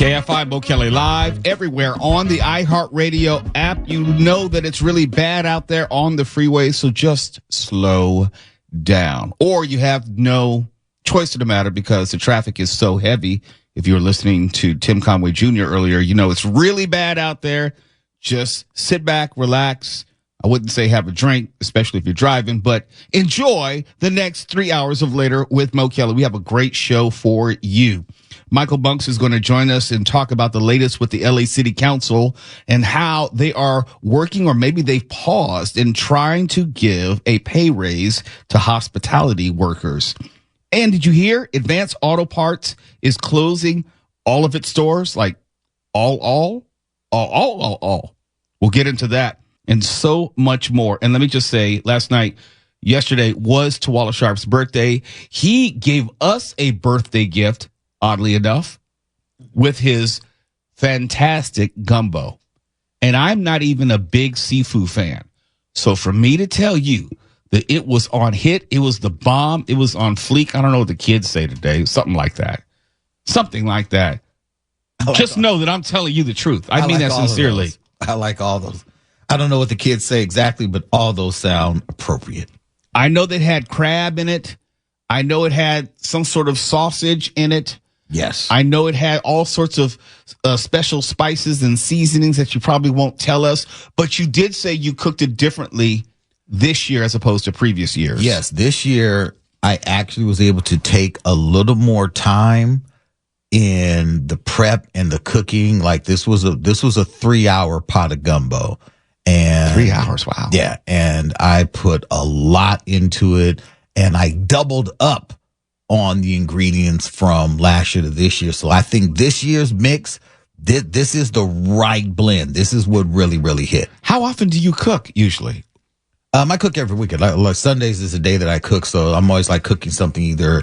KFI Bo Kelly live everywhere on the iHeartRadio app. You know that it's really bad out there on the freeway, so just slow down. Or you have no choice in the matter because the traffic is so heavy. If you were listening to Tim Conway Jr. earlier, you know it's really bad out there. Just sit back, relax. I wouldn't say have a drink, especially if you're driving, but enjoy the next 3 hours of Later with Mo Kelly. We have a great show for you. Michael Bunks is going to join us and talk about the latest with the LA City Council and how they are working, or maybe they've paused in trying to give a pay raise to hospitality workers. And did you hear Advance Auto Parts is closing all of its stores? Like all. We'll get into that and so much more. And let me just say, yesterday was Tawala Sharp's birthday. He gave us a birthday gift, oddly enough, with his fantastic gumbo. And I'm not even a big seafood fan. So for me to tell you that it was on hit, it was the bomb, it was on fleek. I don't know what the kids say today. Something like that. Just know that I'm telling you the truth. I mean that sincerely. I like all those. I don't know what the kids say exactly, but all those sound appropriate. I know that it had crab in it. I know it had some sort of sausage in it. Yes. I know it had all sorts of special spices and seasonings that you probably won't tell us, but you did say you cooked it differently this year as opposed to previous years. Yes, this year I actually was able to take a little more time in the prep and the cooking. Like this was a 3-hour pot of gumbo. And 3 hours, wow. Yeah, and I put a lot into it, and I doubled up on the ingredients from last year to this year. So I think this year's mix, this is the right blend. This is what really, really hit. How often do you cook usually? I cook every weekend. Like Sundays is a day that I cook, so I'm always like cooking something either,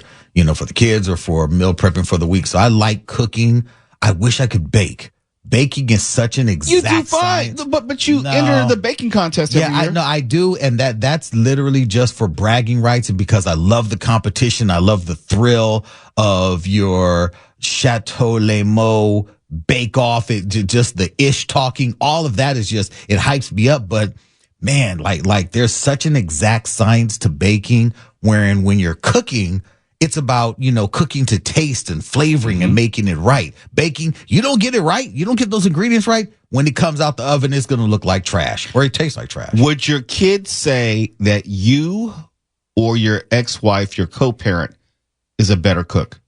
for the kids or for meal prepping for the week. So I like cooking. I wish I could bake. Baking is such an exact You do fine, science. but you enter the baking contest every year. I do, and that's literally just for bragging rights and because I love the competition. I love the thrill of your Chateau Les Mots bake-off, just the ish talking. All of that is just, it hypes me up, but man, like there's such an exact science to baking, wherein when you're cooking, it's about, cooking to taste and flavoring and making it right. Baking, you don't get it right. You don't get those ingredients right. When it comes out the oven, it's going to look like trash or it tastes like trash. Would your kids say that you or your ex-wife, your co-parent, is a better cook?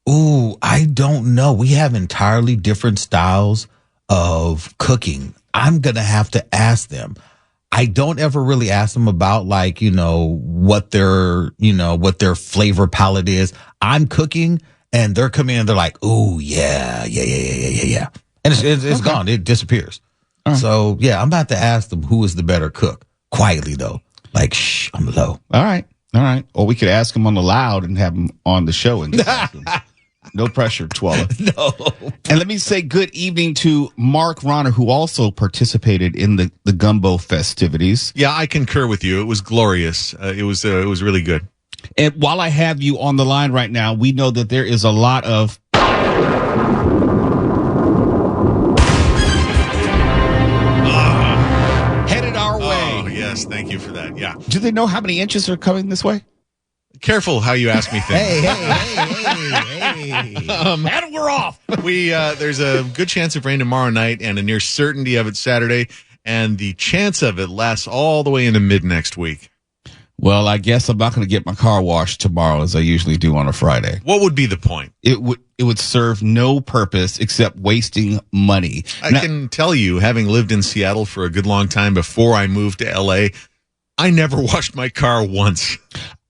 Ooh, I don't know. We have entirely different styles of cooking. I'm going to have to ask them. I don't ever really ask them about what their flavor palette is. I'm cooking and they're coming in and they're like, ooh, yeah. And it's gone. It disappears. So yeah, I'm about to ask them who is the better cook. Quietly though. Like, shh, I'm low. All right. Or we could ask them on the loud and have them on the show and just ask them. No pressure, Twala. No. And let me say good evening to Mark Ronner, who also participated in the gumbo festivities. Yeah, I concur with you. It was glorious. It was really good. And while I have you on the line right now, we know that there is a lot of headed our way. Oh, yes. Thank you for that. Yeah. Do they know how many inches are coming this way? Careful how you ask me things. Hey. And we're off. There's a good chance of rain tomorrow night and a near certainty of it Saturday, and the chance of it lasts all the way into mid next week. Well, I guess I'm not going to get my car washed tomorrow as I usually do on a Friday. What would be the point? It would serve no purpose except wasting money. I can tell you, having lived in Seattle for a good long time before I moved to LA, I never washed my car once.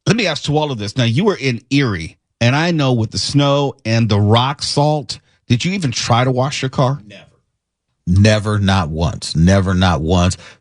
Let me ask to all of this. Now, you were in Erie, and I know with the snow and the rock salt, did you even try to wash your car? Never, not once,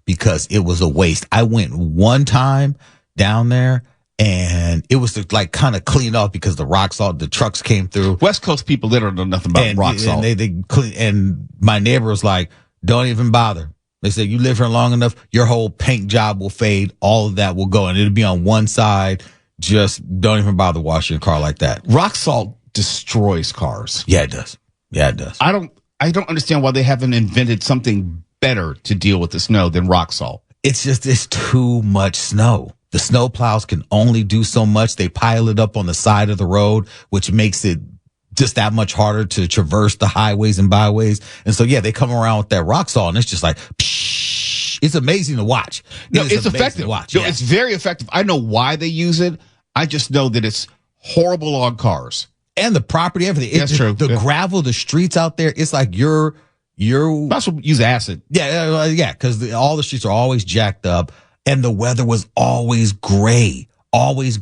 because it was a waste. I went one time down there, and it was like kind of cleaned off because the rock salt, the trucks came through. West Coast people, they don't know nothing about rock salt. And my neighbor was like, don't even bother. They said, you live here long enough, your whole paint job will fade. All of that will go, and it'll be on one side. Just don't even bother washing your car like that. Rock salt destroys cars. Yeah, it does. Yeah, it does. I don't understand why they haven't invented something better to deal with the snow than rock salt. It's too much snow. The snow plows can only do so much. They pile it up on the side of the road, which makes it just that much harder to traverse the highways and byways. And so, yeah, they come around with that rock salt, and it's just like, psh, it's amazing to watch. No, it's effective. No, it's very effective. I know why they use it. I just know that it's horrible on cars. And the property, everything. That's true. The gravel, the streets out there, it's like you're might as well use acid. Yeah, because all the streets are always jacked up, and the weather was always gray, always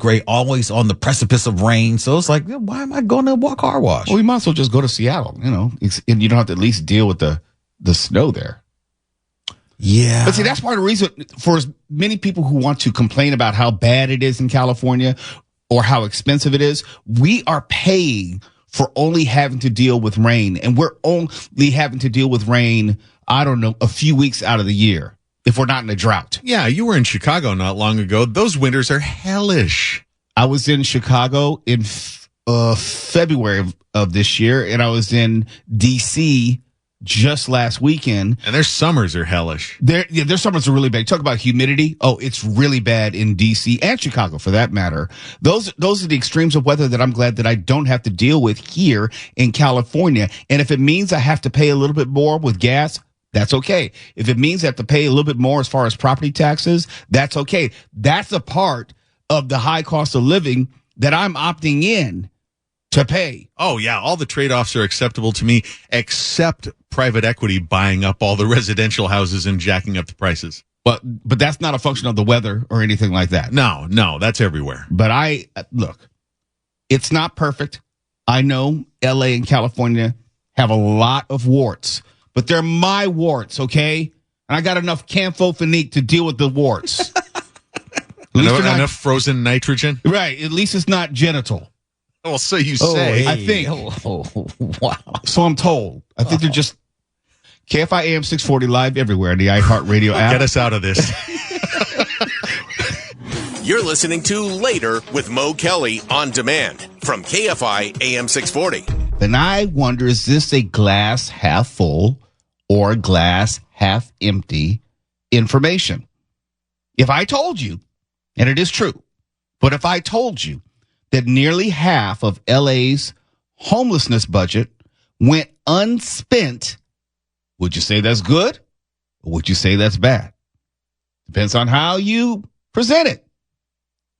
on the precipice of rain. So it's like, why am I going to walk car wash? Well, we might as well just go to Seattle, and you don't have to at least deal with the snow there. Yeah. But see, that's part of the reason for as many people who want to complain about how bad it is in California or how expensive it is. We are paying for only having to deal with rain, and we're only having to deal with rain, I don't know, a few weeks out of the year if we're not in a drought. Yeah, you were in Chicago not long ago. Those winters are hellish. I was in Chicago in February of this year, and I was in D.C. just last weekend. And their summers are hellish. Their summers are really bad. Talk about humidity. Oh, it's really bad in DC and Chicago for that matter. Those are the extremes of weather that I'm glad that I don't have to deal with here in California. And if it means I have to pay a little bit more with gas, that's okay. If it means I have to pay a little bit more as far as property taxes, that's okay. That's a part of the high cost of living that I'm opting in to pay. Oh, yeah. All the trade-offs are acceptable to me, except private equity buying up all the residential houses and jacking up the prices. But that's not a function of the weather or anything like that. No, that's everywhere. But look, it's not perfect. I know LA and California have a lot of warts, but they're my warts, okay? And I got enough Camphofenique to deal with the warts. Enough frozen nitrogen? Right. At least it's not genital. Well, so you say. Hey. I think. Wow. So I'm told. I think they're just KFI AM 640 live everywhere in the iHeartRadio app. Get us out of this. You're listening to Later with Mo Kelly on demand from KFI AM 640. And I wonder, is this a glass half full or a glass half empty information? If I told you, and it is true, but if I told you that nearly half of LA's homelessness budget went unspent, would you say that's good or would you say that's bad? Depends on how you present it.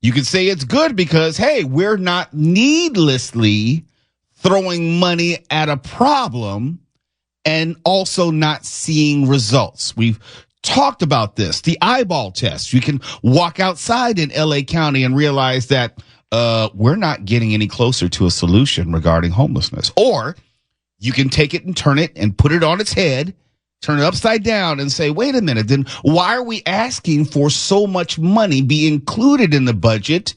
You could say it's good because, hey, we're not needlessly throwing money at a problem and also not seeing results. We've talked about this, the eyeball test. You can walk outside in LA County and realize that we're not getting any closer to a solution regarding homelessness. Or you can take it and turn it and put it on its head, turn it upside down and say, wait a minute, then why are we asking for so much money be included in the budget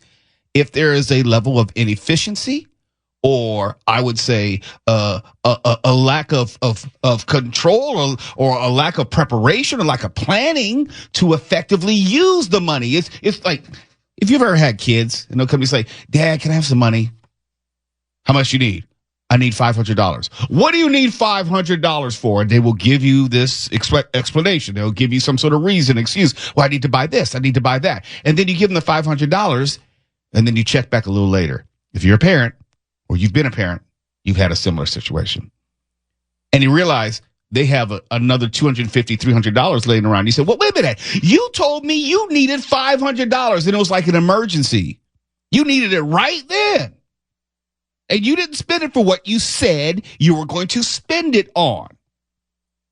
if there is a level of inefficiency or I would say a lack of control or a lack of preparation or lack of planning to effectively use the money? It's like, if you've ever had kids and they'll come and say, Dad, can I have some money? How much you need? I need $500. What do you need $500 for? And they will give you this explanation. They'll give you some sort of reason, excuse. Well, I need to buy this. I need to buy that. And then you give them the $500 and then you check back a little later. If you're a parent or you've been a parent, you've had a similar situation. And you realize they have another $250, $300 laying around. You said, well, wait a minute. You told me you needed $500 and it was like an emergency. You needed it right then. And you didn't spend it for what you said you were going to spend it on.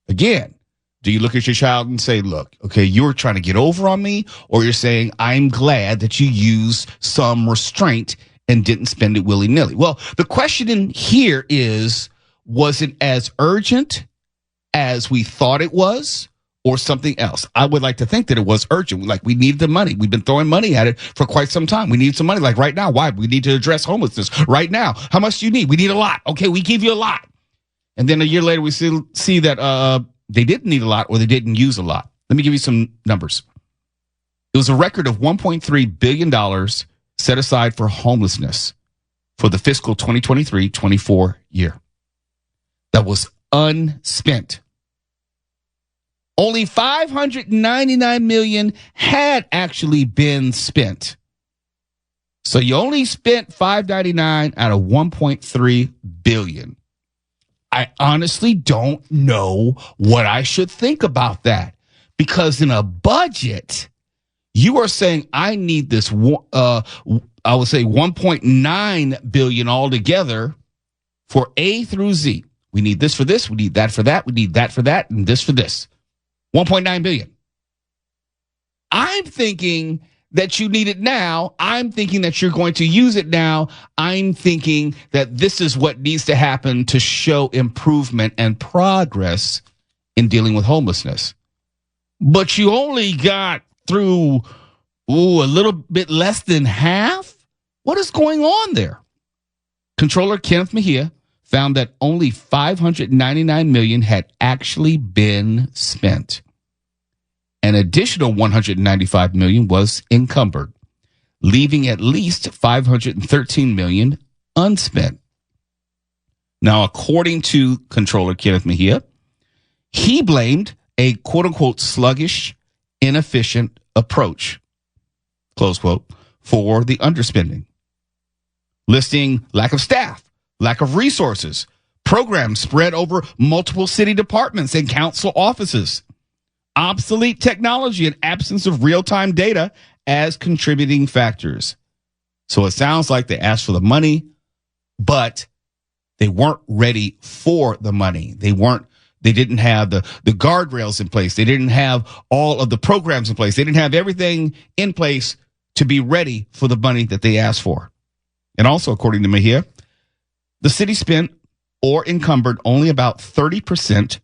Again, do you look at your child and say, look, okay, you were trying to get over on me, or you're saying, I'm glad that you used some restraint and didn't spend it willy-nilly? Well, the question in here is, was it as urgent as we thought it was, or something else? I would like to think that it was urgent. Like, we needed the money. We've been throwing money at it for quite some time. We need some money. Like right now. Why? We need to address homelessness right now. How much do you need? We need a lot. Okay, we give you a lot. And then a year later, we see that they didn't need a lot or they didn't use a lot. Let me give you some numbers. It was a record of $1.3 billion set aside for homelessness for the fiscal 2023-24 year. that was unspent. Only 599 million had actually been spent. So you only spent 599 out of 1.3 billion. I honestly don't know what I should think about that, because in a budget, you are saying I need this, I would say 1.9 billion altogether for A through Z. We need this for this, we need that for that, we need that for that, and this for this. 1.9 billion. I'm thinking that you need it now. I'm thinking that you're going to use it now. I'm thinking that this is what needs to happen to show improvement and progress in dealing with homelessness. But you only got through a little bit less than half? What is going on there? Controller Kenneth Mejia found that only 599 million had actually been spent. An additional 195 million was encumbered, leaving at least 513 million unspent. Now, according to Controller Kenneth Mejia, he blamed a quote-unquote sluggish, inefficient approach, close quote, for the underspending, listing lack of staff, lack of resources, programs spread over multiple city departments and council offices, obsolete technology, and absence of real-time data as contributing factors. So it sounds like they asked for the money, but they weren't ready for the money. They didn't have the guardrails in place. They didn't have all of the programs in place. They didn't have everything in place to be ready for the money that they asked for. And also, according to Mejia, the city spent or encumbered only about 30%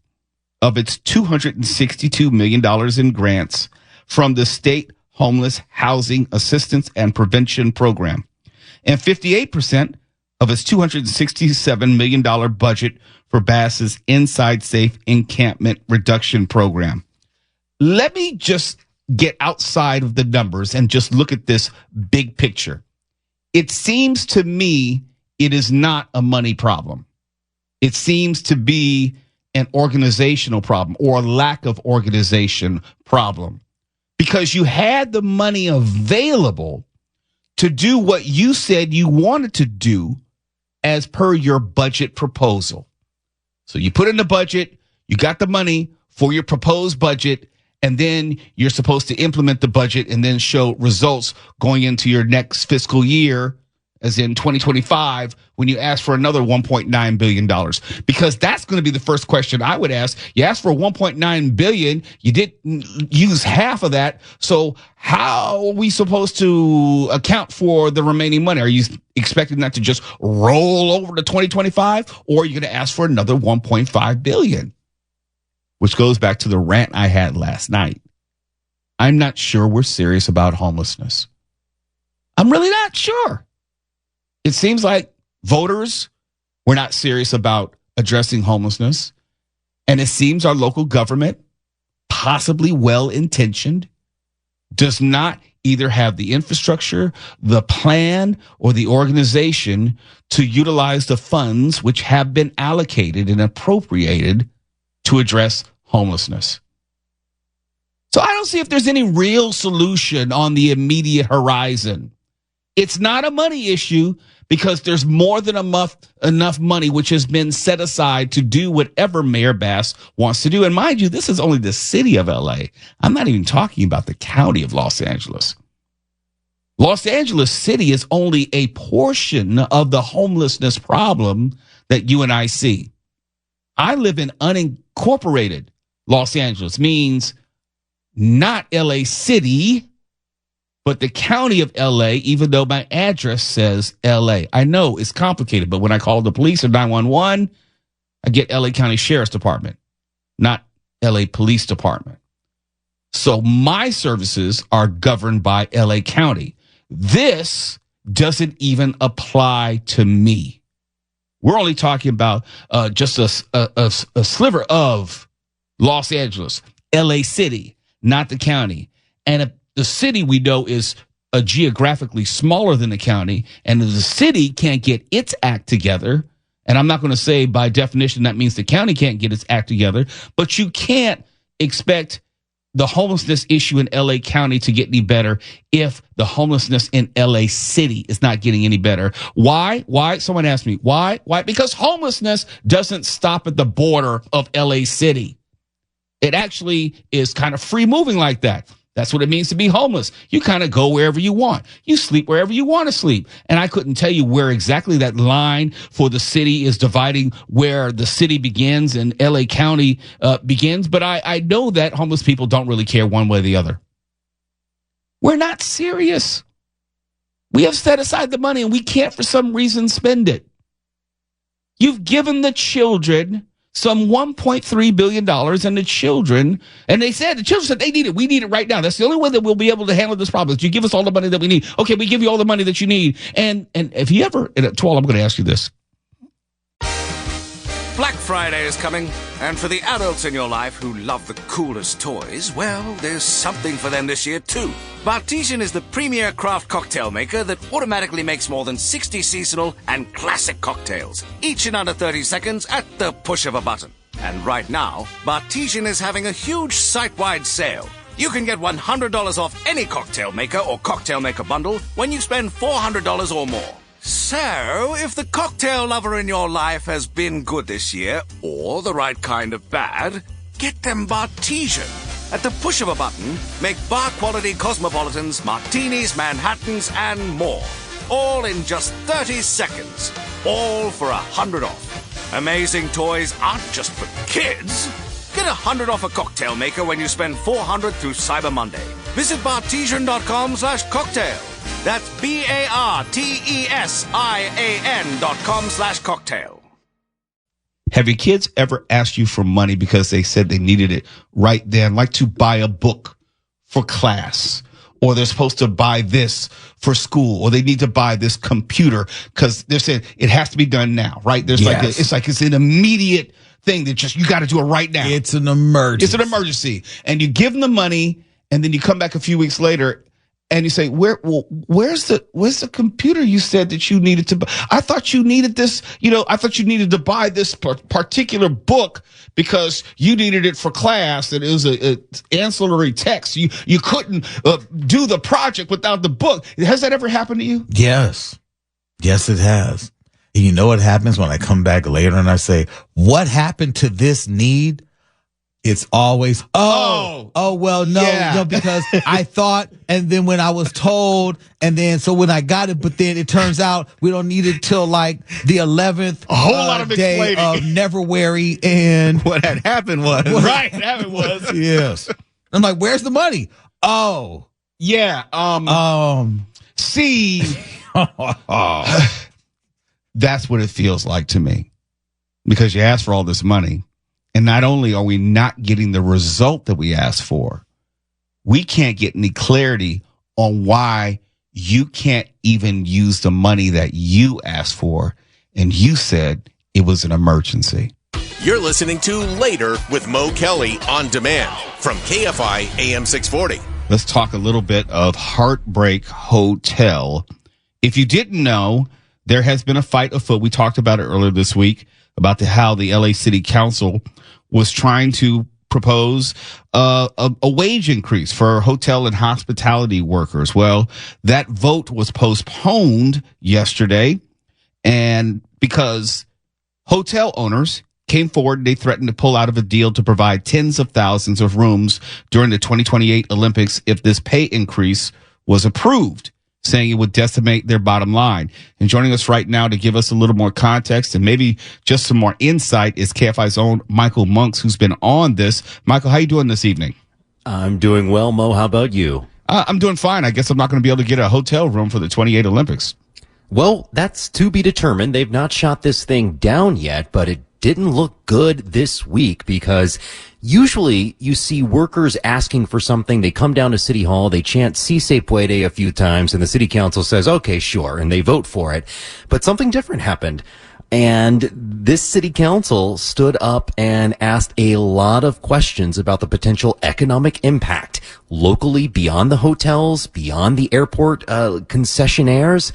of its $262 million in grants from the state homeless housing assistance and prevention program, and 58% of its $267 million budget for Bass's Inside Safe Encampment Reduction Program. Let me just get outside of the numbers and just look at this big picture. It seems to me it is not a money problem. It seems to be an organizational problem or a lack of organization problem, because you had the money available to do what you said you wanted to do as per your budget proposal. So you put in the budget, you got the money for your proposed budget, and then you're supposed to implement the budget and then show results going into your next fiscal year, as in 2025, when you ask for another $1.9 billion. Because that's going to be the first question I would ask. You asked for $1.9 billion. You didn't use half of that. So how are we supposed to account for the remaining money? Are you expecting that to just roll over to 2025? Or are you going to ask for another $1.5 billion? Which goes back to the rant I had last night. I'm not sure we're serious about homelessness. I'm really not sure. It seems like voters were not serious about addressing homelessness. And it seems our local government, possibly well-intentioned, does not either have the infrastructure, the plan, or the organization to utilize the funds which have been allocated and appropriated to address homelessness. So I don't see if there's any real solution on the immediate horizon. It's not a money issue, because there's more than enough money which has been set aside to do whatever Mayor Bass wants to do. And mind you, this is only the city of LA. I'm not even talking about the county of Los Angeles. Los Angeles City is only a portion of the homelessness problem that you and I see. I live in unincorporated Los Angeles, means not LA City, but the county of LA, even though my address says LA. I know it's complicated, but when I call the police or 911, I get LA County Sheriff's Department, not LA Police Department. So my services are governed by LA County. This doesn't even apply to me. We're only talking about just a sliver of Los Angeles, LA City, not the county. And the city, we know, is geographically smaller than the county, and if the city can't get its act together, And I'm not going to say by definition that means the county can't get its act together, but you can't expect the homelessness issue in LA County to get any better if the homelessness in LA City is not getting any better. Why? Someone asked me, why? Because homelessness doesn't stop at the border of LA City. It actually is kind of free moving like that. That's what it means to be homeless. You kind of go wherever you want. You sleep wherever you want to sleep. And I couldn't tell you where exactly that line for the city is dividing where the city begins and LA County begins. But I know that homeless people don't really care one way or the other. We're not serious. We have set aside the money and we can't for some reason spend it. You've given the children some $1.3 billion and the children said they need it. We need it right now. That's the only way that we'll be able to handle this problem. Is you give us all the money that we need. Okay, we give you all the money that you need. And if you ever, Twal, I'm going to ask you this. Black Friday is coming, and for the adults in your life who love the coolest toys, well, there's something for them this year too. Bartesian is the premier craft cocktail maker that automatically makes more than 60 seasonal and classic cocktails, each in under 30 seconds at the push of a button. And right now, Bartesian is having a huge site-wide sale. You can get $100 off any cocktail maker or cocktail maker bundle when you spend $400 or more. So, if the cocktail lover in your life has been good this year, or the right kind of bad, get them Bartesian. At the push of a button, make bar-quality cosmopolitans, martinis, Manhattans, and more. All in just 30 seconds. All for $100 off. Amazing toys aren't just for kids. Get $100 off a cocktail maker when you spend $400 through Cyber Monday. Visit bartesian.com/cocktail. That's BARTESIAN.com/cocktail. Have your kids ever asked you for money because they said they needed it right then, like to buy a book for class, or they're supposed to buy this for school, or they need to buy this computer because they're saying it has to be done now, right? There's it's an immediate thing that just, you got to do it right now. It's an emergency. It's an emergency. And you give them the money, and then you come back a few weeks later and you say, where's the computer you said that you needed to buy? I thought you needed this, I thought you needed to buy this particular book because you needed it for class and it was a ancillary text. You couldn't do the project without the book. Has that ever happened to you? Yes. Yes, it has. And you know what happens when I come back later and I say, what happened to this need? It's always, well, no, because I thought, and then when I was told, and then so when I got it, but then it turns out we don't need it till like the 11th a whole lot of day of Neverwary, and what had happened was yes. I'm like, where's the money? Oh, yeah. See, that's what it feels like to me, because you asked for all this money. And not only are we not getting the result that we asked for, we can't get any clarity on why you can't even use the money that you asked for. And you said it was an emergency. You're listening to Later with Mo Kelly on demand from KFI AM 640. Let's talk a little bit of Heartbreak Hotel. If you didn't know, there has been a fight afoot. We talked about it earlier this week about how the LA City Council was trying to propose a wage increase for hotel and hospitality workers. Well, that vote was postponed yesterday, and because hotel owners came forward and they threatened to pull out of a deal to provide tens of thousands of rooms during the 2028 Olympics if this pay increase was approved, saying it would decimate their bottom line. And joining us right now to give us a little more context and maybe just some more insight is KFI's own Michael Monks, who's been on this. Michael, how you doing this evening? I'm doing well, Mo. How about you? I'm doing fine. I guess I'm not going to be able to get a hotel room for the 28 Olympics. Well, that's to be determined. They've not shot this thing down yet, but it didn't look good this week because usually you see workers asking for something. They come down to City Hall, they chant "Si se puede" a few times, and the City Council says, okay, sure, and they vote for it. But something different happened. And this City Council stood up and asked a lot of questions about the potential economic impact locally beyond the hotels, beyond the airport concessionaires.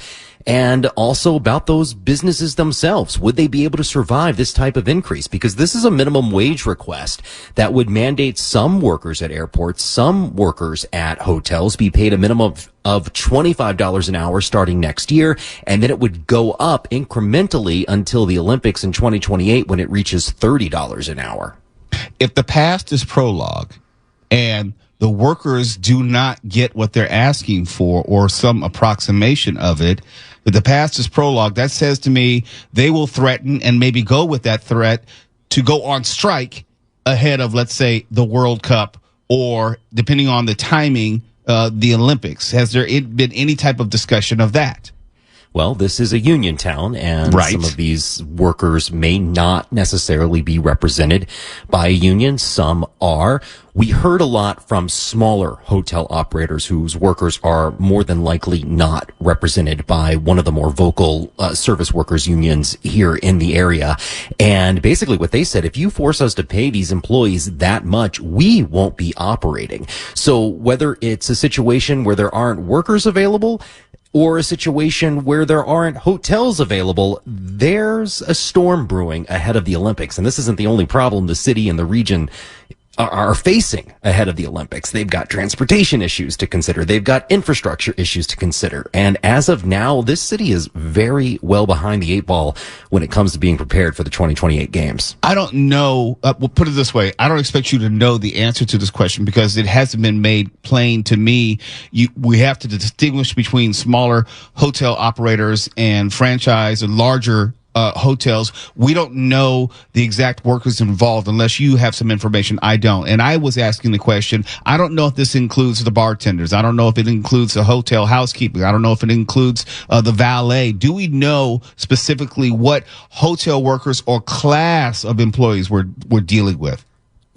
and also about those businesses themselves. Would they be able to survive this type of increase? Because this is a minimum wage request that would mandate some workers at airports, some workers at hotels be paid a minimum of $25 an hour starting next year, and then it would go up incrementally until the Olympics in 2028 when it reaches $30 an hour. If the past is prologue and the workers do not get what they're asking for or some approximation of it, if the past is prologue, that says to me they will threaten and maybe go with that threat to go on strike ahead of, let's say, the World Cup or, depending on the timing, the Olympics. Has there been any type of discussion of that? Well, this is a union town, and some of these workers may not necessarily be represented by a union. Some are. We heard a lot from smaller hotel operators whose workers are more than likely not represented by one of the more vocal service workers unions here in the area. And basically what they said, if you force us to pay these employees that much, we won't be operating. So whether it's a situation where there aren't workers available, or a situation where there aren't hotels available, there's a storm brewing ahead of the Olympics. And this isn't the only problem the city and the region are facing ahead of the Olympics. They've got transportation issues to consider. They've got infrastructure issues to consider. And as of now, this city is very well behind the eight ball when it comes to being prepared for the 2028 games. I don't know. We'll put it this way. I don't expect you to know the answer to this question because it hasn't been made plain to me. We have to distinguish between smaller hotel operators and franchise and larger hotels. We don't know the exact workers involved unless you have some information. I don't. And I was asking the question, I don't know if this includes the bartenders. I don't know if it includes the hotel housekeeping. I don't know if it includes the valet. Do we know specifically what hotel workers or class of employees we're dealing with?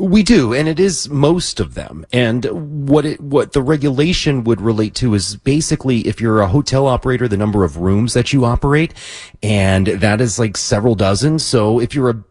We do, and it is most of them. And what the regulation would relate to is basically if you're a hotel operator, the number of rooms that you operate, and that is like several dozen. So if you're a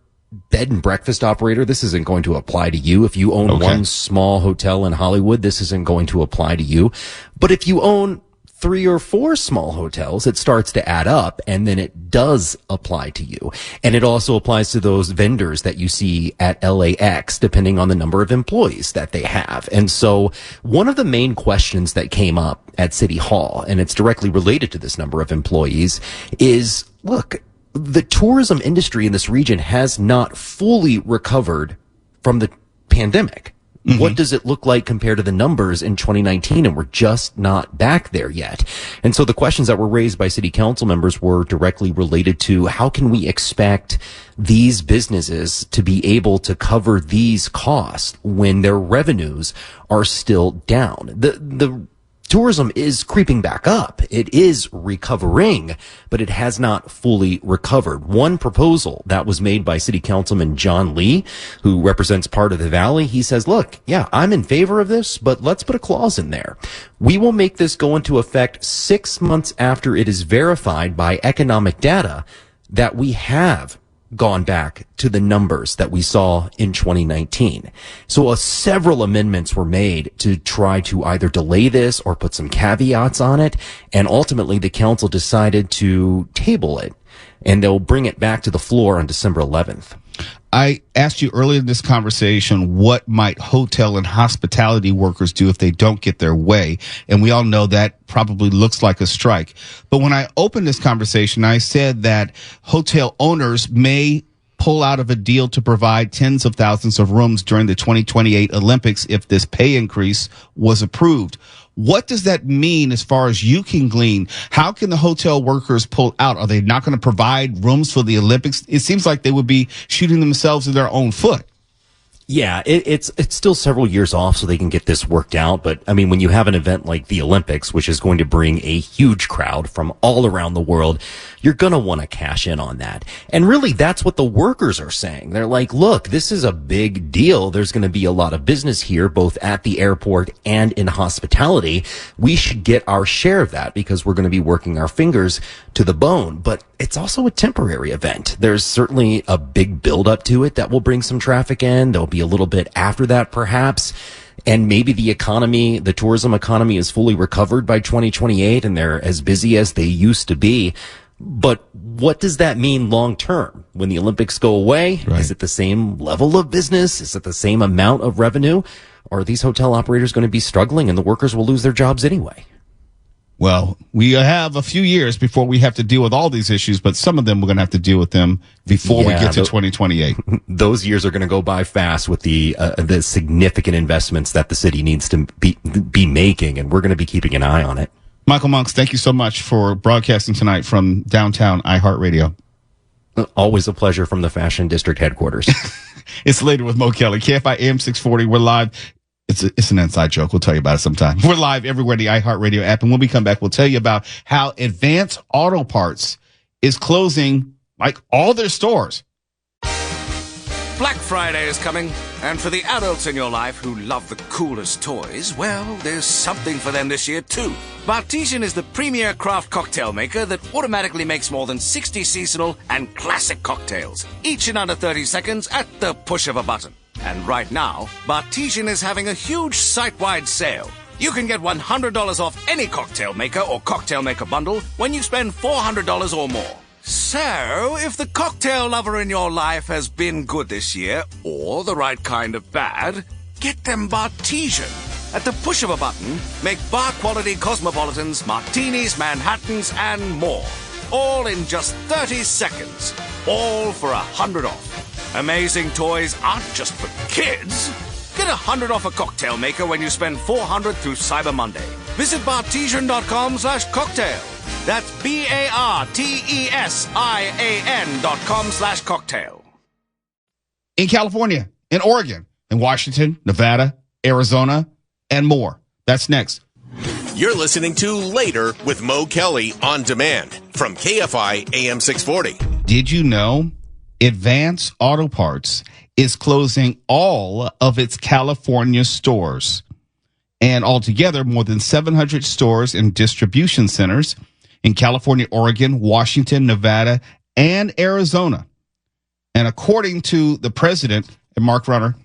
bed and breakfast operator, this isn't going to apply to you. If you own one small hotel in Hollywood, this isn't going to apply to you. But if you own 3 or 4 small hotels, it starts to add up, and then it does apply to you. And it also applies to those vendors that you see at LAX, depending on the number of employees that they have. And so one of the main questions that came up at City Hall, and it's directly related to this number of employees, is, look, the tourism industry in this region has not fully recovered from the pandemic. Mm-hmm. What does it look like compared to the numbers in 2019? And we're just not back there yet. And so the questions that were raised by city council members were directly related to how can we expect these businesses to be able to cover these costs when their revenues are still down? The tourism is creeping back up. It is recovering, but it has not fully recovered. One proposal that was made by City Councilman John Lee, who represents part of the Valley, he says, look, yeah, I'm in favor of this, but let's put a clause in there. We will make this go into effect 6 months after it is verified by economic data that we have gone back to the numbers that we saw in 2019. So several amendments were made to try to either delay this or put some caveats on it. And ultimately the council decided to table it, and they'll bring it back to the floor on December 11th. I asked you earlier in this conversation, what might hotel and hospitality workers do if they don't get their way? And we all know that probably looks like a strike. But when I opened this conversation, I said that hotel owners may pull out of a deal to provide tens of thousands of rooms during the 2028 Olympics if this pay increase was approved. What does that mean as far as you can glean? How can the hotel workers pull out? Are they not going to provide rooms for the Olympics? It seems like they would be shooting themselves in their own foot. Yeah, it's still several years off so they can get this worked out. But I mean, when you have an event like the Olympics, which is going to bring a huge crowd from all around the world, you're going to want to cash in on that. And really, that's what the workers are saying. They're like, look, this is a big deal. There's going to be a lot of business here, both at the airport and in hospitality. We should get our share of that because we're going to be working our fingers to the bone. But it's also a temporary event. There's certainly a big build up to it that will bring some traffic in. There'll be a little bit after that, perhaps. and maybe the economy, the tourism economy is fully recovered by 2028 and they're as busy as they used to be. But what does that mean long term? When the Olympics go away, Right. Is it the same level of business? Is it the same amount of revenue? Or are these hotel operators going to be struggling and the workers will lose their jobs anyway? Well, we have a few years before we have to deal with all these issues, but some of them we're going to have to deal with them before we get to 2028. Those years are going to go by fast with the significant investments that the city needs to be making, and we're going to be keeping an eye on it. Michael Monks, thank you so much for broadcasting tonight from downtown iHeartRadio. Always a pleasure from the Fashion District headquarters. It's Later with Mo Kelly, KFI AM 640. We're live. It's an inside joke. We'll tell you about it sometime. We're live everywhere in the iHeartRadio app. And when we come back, we'll tell you about how Advance Auto Parts is closing like all their stores. Black Friday is coming, and for the adults in your life who love the coolest toys, well, there's something for them this year too. Bartesian is the premier craft cocktail maker that automatically makes more than 60 seasonal and classic cocktails, each in under 30 seconds at the push of a button. And right now, Bartesian is having a huge site-wide sale. You can get $100 off any cocktail maker or cocktail maker bundle when you spend $400 or more. So, if the cocktail lover in your life has been good this year, or the right kind of bad, get them Bartesian. At the push of a button, make bar-quality cosmopolitans, martinis, Manhattans, and more. All in just 30 seconds. All for $100 off. Amazing toys aren't just for kids. Get $100 off a cocktail maker when you spend $400 through Cyber Monday. Visit bartesian.com/cocktail. That's BARTESIAN.com/cocktail. In California, in Oregon, in Washington, Nevada, Arizona, and more. That's next. You're listening to Later with Mo Kelly on demand from KFI AM 640. Did you know Advance Auto Parts is closing all of its California stores? And altogether, more than 700 stores and distribution centers in California, Oregon, Washington, Nevada, and Arizona. And according to the president, and Mark Runner,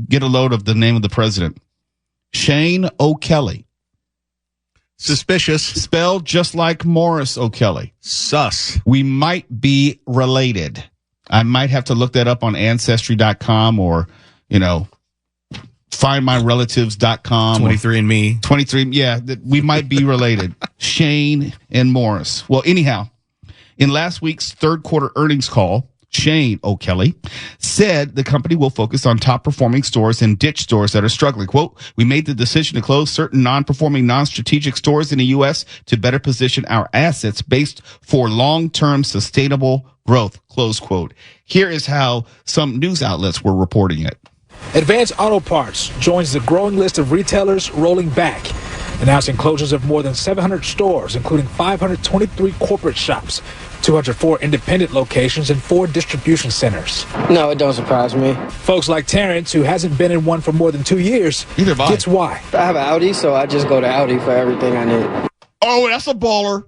get a load of the name of the president, Shane O'Kelly. Suspicious. Spelled just like Morris O'Kelly. Sus. We might be related. I might have to look that up on Ancestry.com or, findmyrelatives.com. 23andMe. 23, yeah, we might be related. Shane and Morris. Well, anyhow, in last week's third quarter earnings call, Shane O'Kelly said the company will focus on top performing stores and ditch stores that are struggling. Quote, we made the decision to close certain non-performing, non-strategic stores in the U.S. to better position our assets based for long-term sustainable growth, close quote. Here is how some news outlets were reporting it. Advance Auto Parts joins the growing list of retailers rolling back, announcing closures of more than 700 stores, including 523 corporate shops, 204 independent locations, and 4 distribution centers. No, it don't surprise me. Folks like Terrence, who hasn't been in one for more than 2 years, Either buy. gets why. I have an Audi, so I just go to Audi for everything I need. Oh, that's a baller.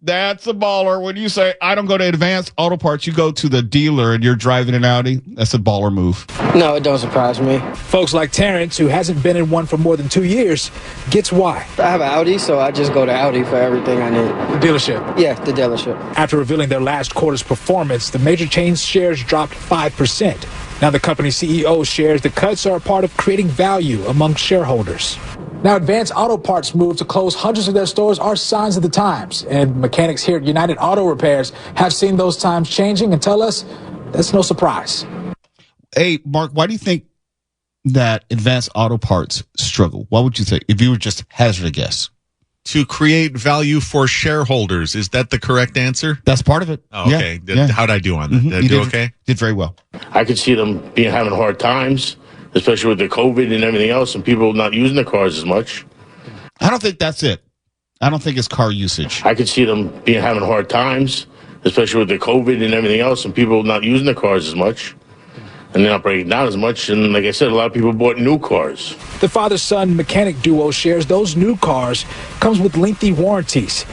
That's a baller. When you say, I don't go to Advanced Auto Parts, you go to the dealer and you're driving an Audi. That's a baller move. No, it don't surprise me. Folks like Terrence, who hasn't been in one for more than 2 years, gets why. I have an Audi, so I just go to Audi for everything I need. The dealership. Yeah, the dealership. After revealing their last quarter's performance, the major chain's shares dropped 5%. Now the company's CEO shares the cuts are a part of creating value among shareholders. Now, Advance Auto Parts' move to close hundreds of their stores are signs of the times, and mechanics here at United Auto Repairs have seen those times changing and tell us that's no surprise. Hey, Mark, why do you think that Advanced Auto Parts struggle? What would you say if you were just hazard a guess? To create value for shareholders. Is that the correct answer? That's part of it. Oh, okay. Yeah. How'd I do on that? Mhm. Did I You do okay? Did very well. I could see them having hard times, especially with the COVID and everything else, and people not using their cars as much. I don't think that's it. I don't think it's car usage. I could see them having hard times, especially with the COVID and everything else, and people not using their cars as much, and they're not breaking down as much. And like I said, a lot of people bought new cars. The father-son mechanic duo shares those new cars comes with lengthy warranties.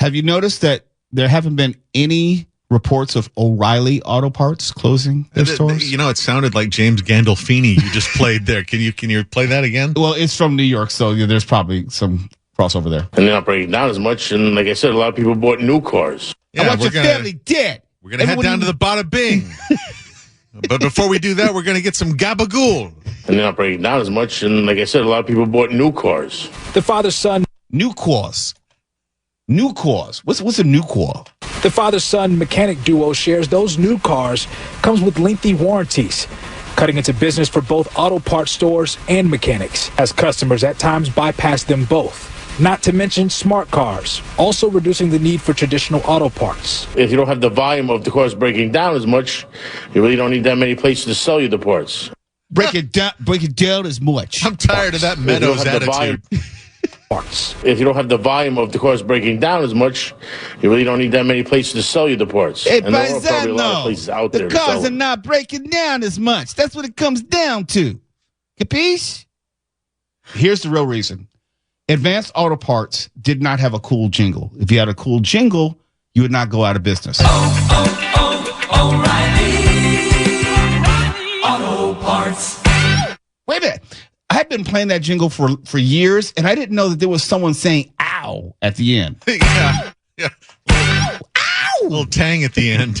Have you noticed that there haven't been any reports of O'Reilly Auto Parts closing their stores? You know, it sounded like James Gandolfini you just played there. Can you play that again? Well, it's from New York, so there's probably some crossover there. And they're not breaking down as much. And like I said, a lot of people bought new cars. I want your family dead. We're going to head down to the Bada Bing. But before we do that, we're going to get some gabagool. And they're not breaking down as much. And like I said, a lot of people bought new cars. The father-son New cars. New cars. What's a new car? The father-son mechanic duo shares those new cars comes with lengthy warranties, cutting into business for both auto parts stores and mechanics, as customers at times bypass them both. Not to mention smart cars, also reducing the need for traditional auto parts. If you don't have the volume of the cars breaking down as much, you really don't need that many places to sell you the parts. Break it down as much. I'm tired of that Meadows attitude. Parts. If you don't have the volume of the cars breaking down as much, you really don't need that many places to sell you the parts. Hey, and there are probably a lot of places out there the to sell cars are them. not breaking down as much. That's what it comes down to. Capiche? Here's the real reason. Advanced Auto Parts did not have a cool jingle. If you had a cool jingle, you would not go out of business. O'Reilly Auto Parts. Wait a minute. I've been playing that jingle for years, and I didn't know that there was someone saying ow at the end. Yeah. Ow! A little tang at the end.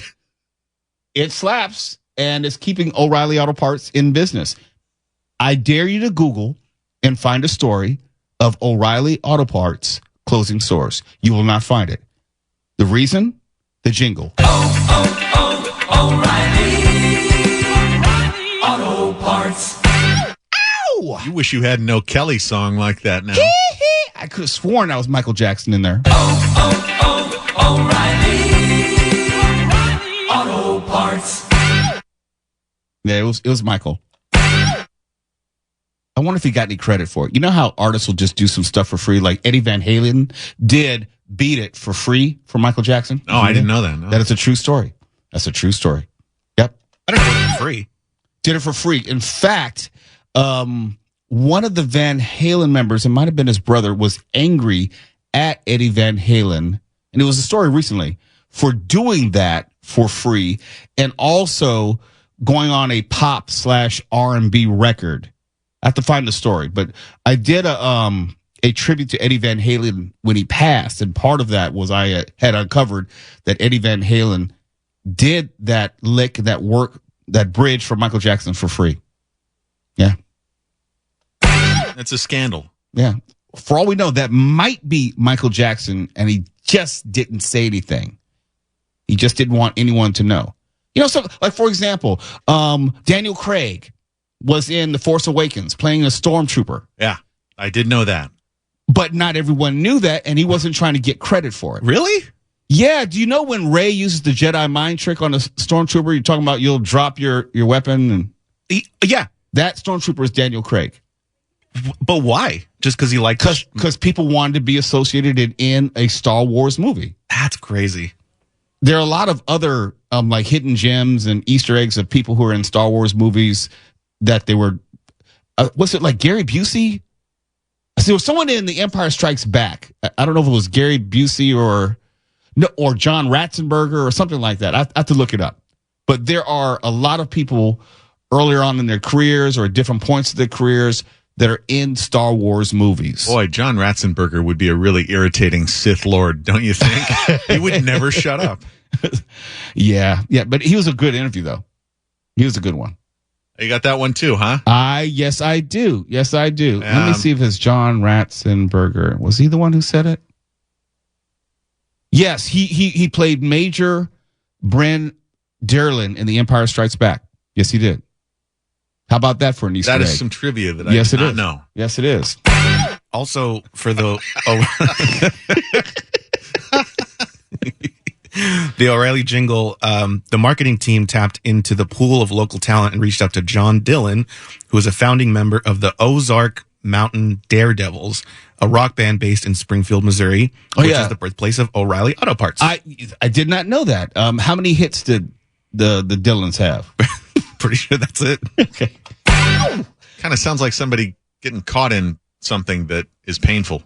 It slaps, and it's keeping O'Reilly Auto Parts in business. I dare you to Google and find a story of O'Reilly Auto Parts closing stores. You will not find it. The reason? The jingle. O'Reilly Auto Parts. Ow! You wish you had no Kelly song like that now. I could have sworn that was Michael Jackson in there. O'Reilly Auto Parts. Yeah, it was Michael. I wonder if he got any credit for it. You know how artists will just do some stuff for free? Like Eddie Van Halen did Beat It for free for Michael Jackson. Oh, I didn't know that. No. That is a true story. That's a true story. Yep. I don't know it for free. Did it for free. In fact, one of the Van Halen members, it might have been his brother, was angry at Eddie Van Halen, and it was a story recently, for doing that for free and also going on a pop/R&B record. I have to find the story, but I did a tribute to Eddie Van Halen when he passed, and part of that was I had uncovered that Eddie Van Halen did that lick, that work, that bridge for Michael Jackson for free. Yeah. That's a scandal. Yeah. For all we know, that might be Michael Jackson, and he just didn't say anything. He just didn't want anyone to know. You know, so like, for example, Daniel Craig was in The Force Awakens playing a stormtrooper. Yeah, I did know that. But not everyone knew that, and he wasn't trying to get credit for it. Really? Yeah. Do you know when Rey uses the Jedi mind trick on a stormtrooper, you're talking about you'll drop your weapon? And yeah. That stormtrooper is Daniel Craig. But why? Just because he liked... Because people wanted to be associated in a Star Wars movie. That's crazy. There are a lot of other like hidden gems and Easter eggs of people who are in Star Wars movies that they were... was it like Gary Busey? So there was someone in The Empire Strikes Back. I don't know if it was Gary Busey or John Ratzenberger or something like that. I have to look it up. But there are a lot of people earlier on in their careers or at different points of their careers that are in Star Wars movies. Boy, John Ratzenberger would be a really irritating Sith Lord, don't you think? He would never shut up. Yeah, but he was a good interview, though. He was a good one. You got that one too, huh? Yes, I do. Yes, I do. Let me see if it's John Ratzenberger. Was he the one who said it? Yes, he played Major Bren Derlin in The Empire Strikes Back. Yes, he did. How about that for an Easter egg? That is some trivia that I did not know. Yes, it is. Also, for the the O'Reilly jingle, the marketing team tapped into the pool of local talent and reached out to John Dillon, who is a founding member of the Ozark Mountain Daredevils, a rock band based in Springfield, Missouri, which is the birthplace of O'Reilly Auto Parts. I did not know that. How many hits did the Dillons have? Pretty sure that's it. Okay. Kind of sounds like somebody getting caught in something that is painful.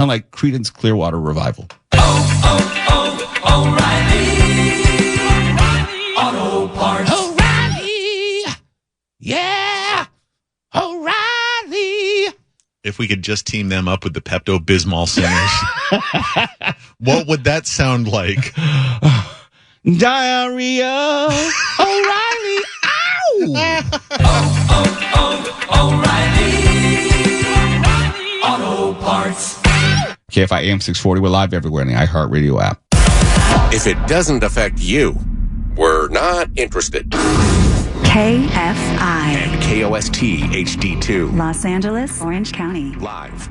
Sound like Creedence Clearwater Revival. O'Reilly Auto Parts. O'Reilly! Yeah! O'Reilly! If we could just team them up with the Pepto-Bismol singers, what would that sound like? Diarrhea! O'Reilly! O'Reilly Auto Parts. KFI AM 640. We're live everywhere in the iHeartRadio app. If it doesn't affect you, we're not interested. KFI. And KOST HD2. Los Angeles, Orange County. Live